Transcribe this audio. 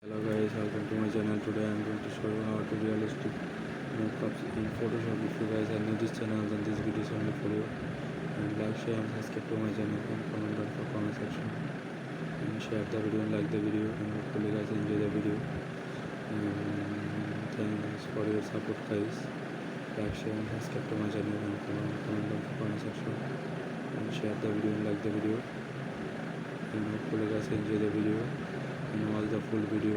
Hello guys, welcome to my channel. Today I am going to show you how to realistic mockups in Photoshop. If you guys are new to this channel, then this video is only for you. And like, share and subscribe to my channel and comment down for comment section. And share the video and like the video, and hopefully guys enjoy the video. And thanks for your support guys. Like, share and subscribe to my channel and comment down for comment section. And share the video and like the video. And hopefully guys enjoy the video and watch the full video.